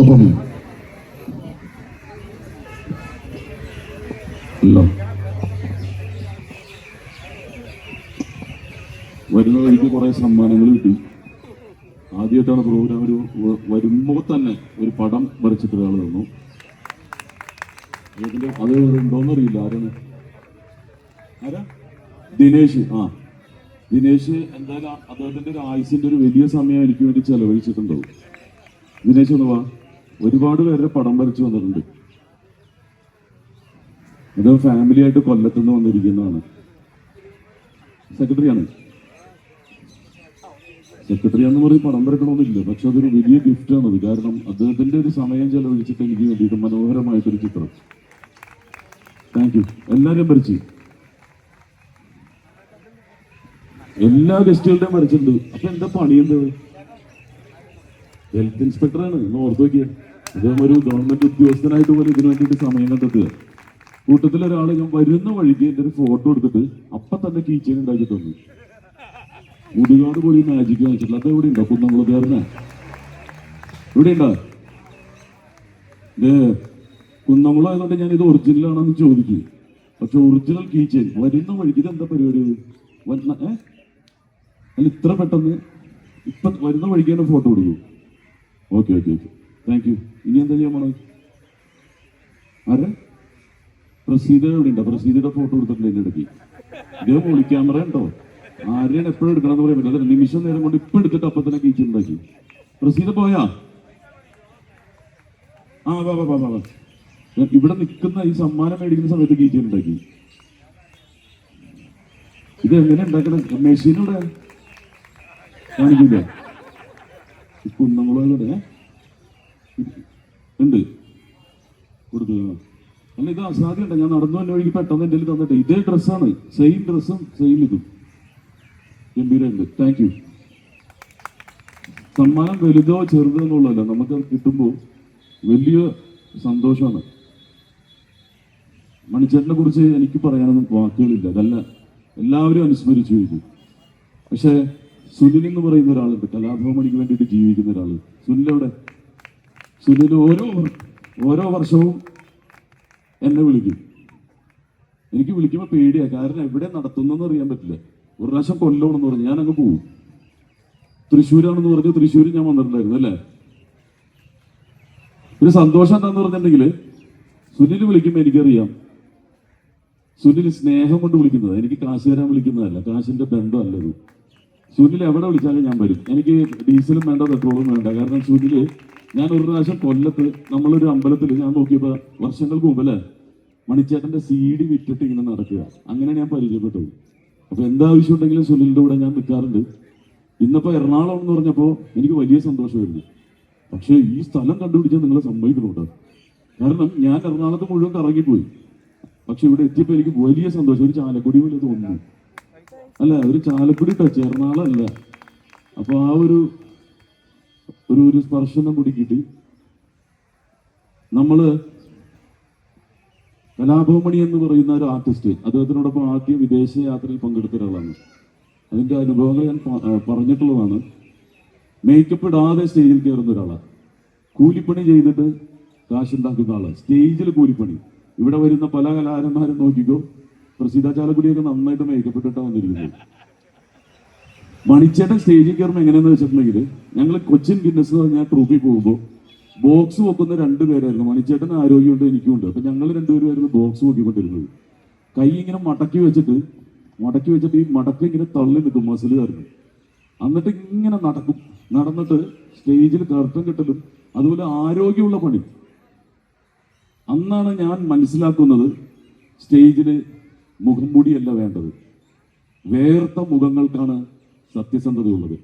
ഒപ്പം വരുന്ന വഴിക്ക് കുറെ സമ്മാനങ്ങൾ കിട്ടി. ആദ്യമായിട്ടാണ് പ്രോഗ്രാം വരുമ്പോൾ തന്നെ ഒരു പടം വരച്ചിട്ട് ഒരാൾ തന്നു. അത് ഉണ്ടോന്നറിയില്ല. ആരാ? ദിനേശ്. ദിനേശ് എന്തായാലും അദ്ദേഹത്തിന്റെ ഒരു ആയുസിന്റെ ഒരു വലിയ സമയം എനിക്ക് വേണ്ടി ചെലവഴിച്ചിട്ടുണ്ടാവും. ദിനേശ് ഒന്ന് വാ. ഒരുപാട് പേരുടെ പടം വരച്ചു വന്നിട്ടുണ്ട്. ഇത് ഫാമിലി ആയിട്ട് കൊല്ലത്തുനിന്ന് വന്നിരിക്കുന്നതാണ്. സെക്രട്ടറിയാണ്. സെക്രട്ടറി എന്ന് പറയും പടം വരക്കണമെന്നില്ല, പക്ഷെ അതൊരു വലിയ ഗിഫ്റ്റാണത്. കാരണം അദ്ദേഹത്തിന്റെ ഒരു സമയം ചെലവഴിച്ചിട്ട് എനിക്ക് വേണ്ടിയിട്ട് മനോഹരമായിട്ടൊരു ചിത്രം. Thank you. എല്ലാവരും വരച്ച്, എല്ലാ ഗസ്റ്റുകളുടെയും വരച്ചിട്ടുണ്ട്. അപ്പൊ എന്താ പണി? എന്ത് ഹെൽത്ത് ഇൻസ്പെക്ടറാണ് എന്ന് ഓർത്ത് നോക്കിയ. അദ്ദേഹം ഒരു ഗവൺമെന്റ് ഉദ്യോഗസ്ഥനായിട്ട് പോലെ ഇതിനു വേണ്ടിയിട്ട് സമയം കണ്ടെത്തുക. കൂട്ടത്തിലൊരാൾ ഞാൻ വരുന്ന വഴിക്ക് എന്റെ ഒരു ഫോട്ടോ എടുത്തിട്ട് അപ്പൊ തന്നെ കീച്ചൻ ഉണ്ടാക്കി തന്നു. മുതുകാട് പോയി മാജിക് വാങ്ങിച്ചിട്ടില്ല. അത് എവിടെ ഉണ്ടോ? കുന്നംകുളത്തുകാരന ഇവിടെ ഉണ്ടോ? കുന്നംകുളം ആയതുകൊണ്ട് ഞാൻ ഇത് ഒറിജിനലാണെന്ന് ചോദിക്കും. പക്ഷെ ഒറിജിനൽ കീച്ചൻ വരുന്ന വഴിക്ക്. ഇതെന്താ പരിപാടി? അല്ല ഇത്ര പെട്ടെന്ന് ഇപ്പൊ വരുന്ന വഴിക്ക് തന്നെ ഫോട്ടോ കൊടുക്കൂ. Okay okay okay, thank you. ഇനി എന്താ ചെയ്യാൻ പോണത്? ആരെ? പ്രസീത എവിടെ ഉണ്ടോ? പ്രസീതയുടെ ഫോട്ടോ എടുത്തിട്ടുണ്ട് എന്റെ ഇടയ്ക്ക്. ഇതേ മോളി ക്യാമറ ഉണ്ടോ? ആരെയാണ് എപ്പോഴും എടുക്കണമെന്ന് പറയാൻ പറ്റില്ല. നിമിഷം നേരം കൊണ്ട് ഇപ്പൊ എടുത്തിട്ട് അപ്പൊ തന്നെ കീച്ചുണ്ടാക്കി. പ്രസീത പോയാ? വാ വാ വാ വാ. ഇവിടെ നിൽക്കുന്ന ഈ സമ്മാനം മേടിക്കുന്ന സമയത്ത് കീച്ചുണ്ടാക്കി. ഇത് എങ്ങനെ ഉണ്ടാക്കണം? മെഷീനൂടെ കാണിക്കില്ല. കുന്നംകുളവിടെ ഉണ്ട് കൊടുത്തു. അല്ല ഇത് അസാധ്യമുണ്ട്. ഞാൻ നടന്നു തന്നെ വഴിക്ക് പെട്ടെന്ന് എൻ്റെ തന്നിട്ട് ഇതേ ഡ്രസ്സാണ്, സെയിം ഡ്രസ്സും സെയിം ഇതും. ഗംഭീരമുണ്ട്. Thank you. സമ്മാനം വലുതോ ചെറുതോ എന്നുള്ളതല്ല, നമുക്ക് കിട്ടുമ്പോൾ വലിയ സന്തോഷമാണ്. മണിച്ചേട്ടനെ കുറിച്ച് എനിക്ക് പറയാനൊന്നും വാക്കുകളില്ല. അതല്ല എല്ലാവരും അനുസ്മരിച്ചു കഴിഞ്ഞു. പക്ഷെ സുനിൽ എന്ന് പറയുന്ന ഒരാളുണ്ട്, കലാഭവമണിക്ക് വേണ്ടിയിട്ട് ജീവിക്കുന്ന ഒരാൾ. സുനിലവിടെ? സുനിൽ ഓരോ വർഷവും എന്നെ വിളിക്കും. എനിക്ക് വിളിക്കുമ്പോൾ പേടിയാണ്. കാരണം എവിടെ നടത്തുന്നെന്ന് അറിയാൻ പറ്റില്ല. ഒരു പ്രാവശ്യം കൊല്ലമാണെന്ന് പറഞ്ഞു ഞാൻ അങ്ങ് പോവും. തൃശ്ശൂരാണെന്ന് പറഞ്ഞു തൃശ്ശൂർ ഞാൻ വന്നിട്ടുണ്ടായിരുന്നു. അല്ലേ? ഒരു സന്തോഷം എന്താന്ന് പറഞ്ഞിട്ടുണ്ടെങ്കിൽ സുനിൽ വിളിക്കുമ്പോൾ എനിക്കറിയാം സുനിൽ സ്നേഹം കൊണ്ട് വിളിക്കുന്നത്. എനിക്ക് കാശ് തരാൻ വിളിക്കുന്നതല്ല, കാശിന്റെ ബന്ധമല്ലത്. സുനിൽ എവിടെ വിളിച്ചാലും ഞാൻ വരും. എനിക്ക് ഡീസലും വേണ്ട, പെട്രോളും വേണ്ട. കാരണം സുനിൽ, ഞാൻ ഒരു പ്രാവശ്യം കൊല്ലത്ത് നമ്മളൊരു അമ്പലത്തിൽ ഞാൻ നോക്കിയപ്പോൾ വർഷങ്ങൾക്ക് മുമ്പ് അല്ലേ മണിച്ചേട്ടന്റെ CD വിറ്റിട്ട് ഇങ്ങനെ നടക്കുക. അങ്ങനെ ഞാൻ പരിചയപ്പെട്ടത്. അപ്പൊ എന്താവശ്യം ഉണ്ടെങ്കിലും സുനിലിന്റെ കൂടെ ഞാൻ നിൽക്കാറുണ്ട്. ഇന്നിപ്പോ എറണാകുളം എന്ന് പറഞ്ഞപ്പോൾ എനിക്ക് വലിയ സന്തോഷമായിരുന്നു. പക്ഷേ ഈ സ്ഥലം കണ്ടുപിടിച്ചാൽ നിങ്ങളെ സമ്മതിക്കണുണ്ടോ? കാരണം ഞാൻ എറണാകുളത്ത് മുഴുവൻ കറങ്ങിപ്പോയി. പക്ഷെ ഇവിടെ എത്തിയപ്പോൾ എനിക്ക് വലിയ സന്തോഷം. ഒരു ചാലക്കുടി പോലെ തോന്നുന്നു. അല്ല, ഒരു ചാലക്കുടി ടച്ച്, എറണാകുളം അല്ല. അപ്പൊ ആ ഒരു സ്പർശനം കുടിക്കിട്ട് നമ്മള് കലാഭവമണി എന്ന് പറയുന്ന ഒരു ആർട്ടിസ്റ്റ്, അദ്ദേഹത്തിനോടൊപ്പം ആദ്യം വിദേശ യാത്രയിൽ പങ്കെടുത്ത ഒരാളാണ്. അതിന്റെ അനുഭവങ്ങൾ ഞാൻ പറഞ്ഞിട്ടുള്ളതാണ്. മേക്കപ്പ് ഇടാതെ സ്റ്റേജിൽ കയറുന്ന ഒരാളാണ്. കൂലിപ്പണി ചെയ്തിട്ട് കാശുണ്ടാക്കുന്ന ആള്. സ്റ്റേജിൽ കൂലിപ്പണി. ഇവിടെ വരുന്ന പല കലാകാരന്മാരും നോക്കിക്കോ, പ്രസീത ചാലക്കുടിയൊക്കെ നന്നായിട്ട് മേക്കപ്പ് ഇട്ടിട്ടാണ് വന്നിരിക്കുന്നത്. മണിച്ചേട്ടൻ സ്റ്റേജിൽ കയറുമ്പോൾ എങ്ങനെയാന്ന് വെച്ചിട്ടുണ്ടെങ്കിൽ, ഞങ്ങൾ കൊച്ചിൻ ഗിന്നസ് പറഞ്ഞ ട്രോഫി പോകുമ്പോൾ ബോക്സ് വെക്കുന്ന 2 പേരായിരുന്നു. മണിച്ചേട്ടൻ ആരോഗ്യമുണ്ട്, എനിക്കുണ്ട്. അപ്പൊ ഞങ്ങൾ 2 പേരുമായിരുന്നു ബോക്സ് നോക്കിക്കൊണ്ടിരുന്നത്. കൈ ഇങ്ങനെ മടക്കി വെച്ചിട്ട് ഈ മടക്കി ഇങ്ങനെ തള്ളി നിൽക്കും മസിലുകാരന്. എന്നിട്ട് ഇങ്ങനെ നടന്നിട്ട് സ്റ്റേജിൽ കർട്ടൻ കെട്ടലും അതുപോലെ ആരോഗ്യമുള്ള പണി. അന്നാണ് ഞാൻ മനസ്സിലാക്കുന്നത് സ്റ്റേജിൽ മുഖംമൂടിയല്ല വേണ്ടത്, വേർത്ത മുഖങ്ങൾക്കാണ് സത്യസന്ധതയുള്ളത്.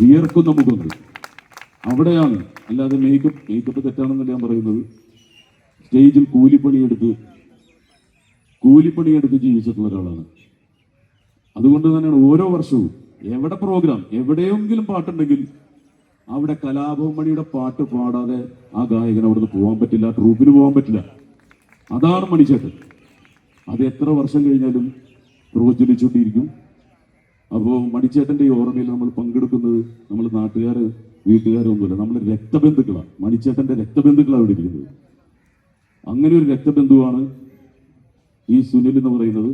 വിയർക്കുന്ന മുഖങ്ങൾ അവിടെയാണ്. അല്ലാതെ മേക്കപ്പ് തെറ്റാണെന്നല്ല ഞാൻ പറയുന്നത്. സ്റ്റേജിൽ കൂലിപ്പണിയെടുത്ത് ജീവിച്ചിട്ടുള്ള ഒരാളാണ്. അതുകൊണ്ട് തന്നെയാണ് ഓരോ വർഷവും എവിടെ പ്രോഗ്രാം, എവിടെയെങ്കിലും പാട്ടുണ്ടെങ്കിൽ അവിടെ കലാഭവമണിയുടെ പാട്ട് പാടാതെ ആ ഗായകൻ അവിടുന്ന് പോകാൻ പറ്റില്ല, ട്രൂപ്പിന് പോകാൻ പറ്റില്ല. അതാണ് മണിച്ചേട്ടൻ. അത് എത്ര വർഷം കഴിഞ്ഞാലും പ്രോജ്വലിച്ചുകൊണ്ടിരിക്കും. അപ്പോൾ മണിച്ചേട്ടൻ്റെ ഈ ഓർമ്മയിൽ നമ്മൾ പങ്കെടുക്കുന്നത് നമ്മൾ നാട്ടുകാർ വീട്ടുകാരൊന്നുമില്ല, നമ്മൾ രക്തബന്ധുക്കളാണ്. മണിച്ചേട്ടൻ്റെ രക്തബന്ധുക്കളാണ് ഇവിടെ ഇരിക്കുന്നത്. അങ്ങനെ ഒരു രക്തബന്ധുവാണ് ഈ സുനിൽ എന്ന് പറയുന്നത്.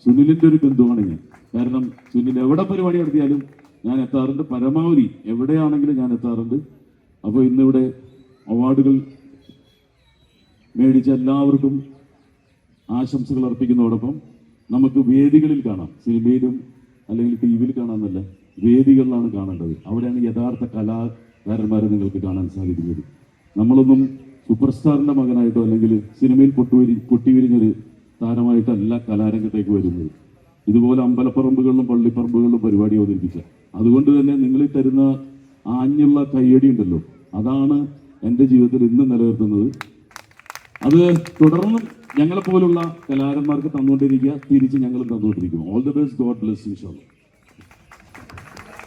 സുനിലിൻ്റെ ഒരു ബന്ധുവാണ് ഞാൻ. കാരണം സുനിൽ എവിടെ പരിപാടി നടത്തിയാലും ഞാൻ എത്താറുണ്ട്, പരമാവധി എവിടെയാണെങ്കിലും ഞാൻ എത്താറുണ്ട്. അപ്പോൾ ഇന്നിവിടെ അവാർഡുകൾ മേടിച്ച എല്ലാവർക്കും ആശംസകൾ അർപ്പിക്കുന്നതോടൊപ്പം നമുക്ക് വേദികളിൽ കാണാം, സിനിമയിലും അല്ലെങ്കിൽ ടി വിയിൽ കാണാമെന്നല്ല, വേദികളിലാണ് കാണേണ്ടത്. അവിടെയാണ് യഥാർത്ഥ കലാകാരന്മാരെ നിങ്ങൾക്ക് കാണാൻ സാധിക്കുന്നത്. നമ്മളൊന്നും സൂപ്പർ സ്റ്റാറിൻ്റെ മകനായിട്ടോ അല്ലെങ്കിൽ സിനിമയിൽ പൊട്ടിവിരിഞ്ഞൊരു താരമായിട്ടല്ല കലാരംഗത്തേക്ക് വരുന്നത്. ഇതുപോലെ അമ്പലപ്പറമ്പുകളിലും പള്ളിപ്പറമ്പുകളിലും പരിപാടി അവതരിപ്പിച്ച, അതുകൊണ്ട് തന്നെ നിങ്ങൾ തരുന്ന ആഞ്ഞുള്ള കയ്യടി ഉണ്ടല്ലോ, അതാണ് എൻ്റെ ജീവിതത്തിൽ ഇന്ന് നിലനിർത്തുന്നത്. അത് തുടർന്ന് ഞങ്ങളെപ്പോലുള്ള കലാകാരന്മാർക്ക് തന്നുകൊണ്ടിരിക്കുക, തിരിച്ച് ഞങ്ങളും തന്നുകൊണ്ടിരിക്കും. All the best, god bless U.